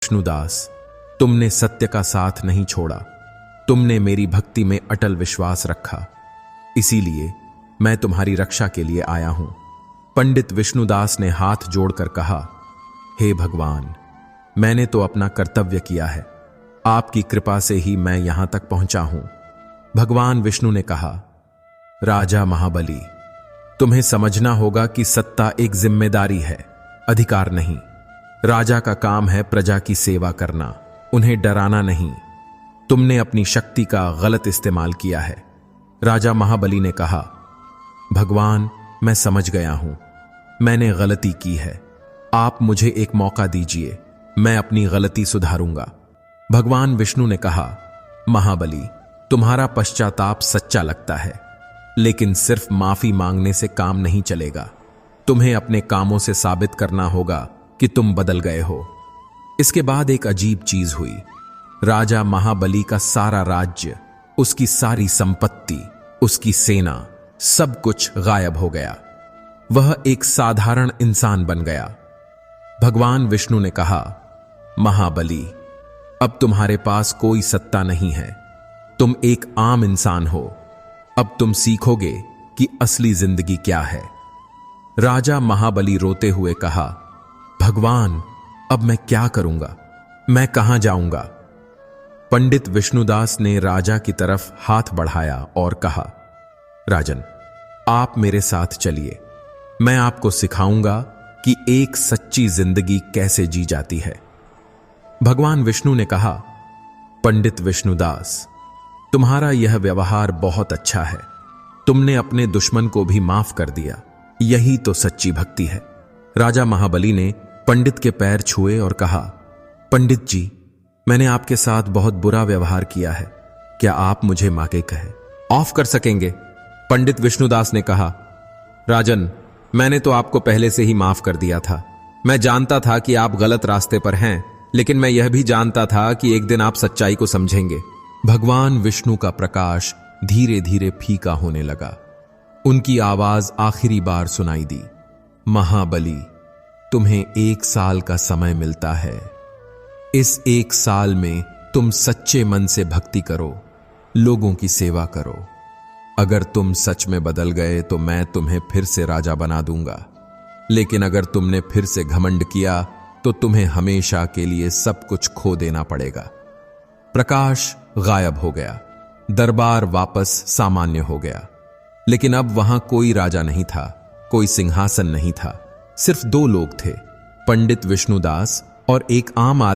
विष्णुदास, तुमने सत्य का साथ नहीं छोड़ा। तुमने मेरी भक्ति में अटल विश्वास रखा, इसीलिए मैं तुम्हारी रक्षा के लिए आया हूं। पंडित विष्णुदास ने हाथ जोड़कर कहा, हे भगवान, मैंने तो अपना कर्तव्य किया है, आपकी कृपा से ही मैं यहां तक पहुंचा हूं। भगवान विष्णु ने कहा, राजा महाबली, तुम्हें समझना होगा कि सत्ता एक जिम्मेदारी है, अधिकार नहीं। राजा का काम है प्रजा की सेवा करना, उन्हें डराना नहीं। तुमने अपनी शक्ति का गलत इस्तेमाल किया है। राजा महाबली ने कहा, भगवान, मैं समझ गया हूं, मैंने गलती की है। आप मुझे एक मौका दीजिए, मैं अपनी गलती सुधारूंगा। भगवान विष्णु ने कहा, महाबली, तुम्हारा पश्चाताप सच्चा लगता है, लेकिन सिर्फ माफी मांगने से काम नहीं चलेगा। तुम्हें अपने कामों से साबित करना होगा कि तुम बदल गए हो। इसके बाद एक अजीब चीज हुई। राजा महाबली का सारा राज्य, उसकी सारी संपत्ति, उसकी सेना, सब कुछ गायब हो गया। वह एक साधारण इंसान बन गया। भगवान विष्णु ने कहा, महाबली, अब तुम्हारे पास कोई सत्ता नहीं है, तुम एक आम इंसान हो। अब तुम सीखोगे कि असली जिंदगी क्या है। राजा महाबली रोते हुए कहा, भगवान, अब मैं क्या करूंगा, मैं कहां जाऊंगा। पंडित विष्णुदास ने राजा की तरफ हाथ बढ़ाया और कहा, राजन, आप मेरे साथ चलिए, मैं आपको सिखाऊंगा कि एक सच्ची जिंदगी कैसे जी जाती है। भगवान विष्णु ने कहा, पंडित विष्णुदास, तुम्हारा यह व्यवहार बहुत अच्छा है। तुमने अपने दुश्मन को भी माफ कर दिया, यही तो सच्ची भक्ति है। राजा महाबली ने पंडित के पैर छुए और कहा, पंडित जी, मैंने आपके साथ बहुत बुरा व्यवहार किया है, क्या आप मुझे माफी कहे ऑफ कर सकेंगे। पंडित विष्णुदास ने कहा, राजन, मैंने तो आपको पहले से ही माफ कर दिया था। मैं जानता था कि आप गलत रास्ते पर हैं, लेकिन मैं यह भी जानता था कि एक दिन आप सच्चाई को समझेंगे। भगवान विष्णु का प्रकाश धीरे धीरे फीका होने लगा। उनकी आवाज आखिरी बार सुनाई दी, महाबली, तुम्हें 1 साल का समय मिलता है। इस 1 साल में तुम सच्चे मन से भक्ति करो, लोगों की सेवा करो। अगर तुम सच में बदल गए तो मैं तुम्हें फिर से राजा बना दूंगा, लेकिन अगर तुमने फिर से घमंड किया तो तुम्हें हमेशा के लिए सब कुछ खो देना पड़ेगा। प्रकाश गायब हो गया, दरबार वापस सामान्य हो गया, लेकिन अब वहां कोई राजा नहीं था, कोई सिंहासन नहीं था। सिर्फ 2 लोग थे, पंडित विष्णुदास और एक आम आदमी।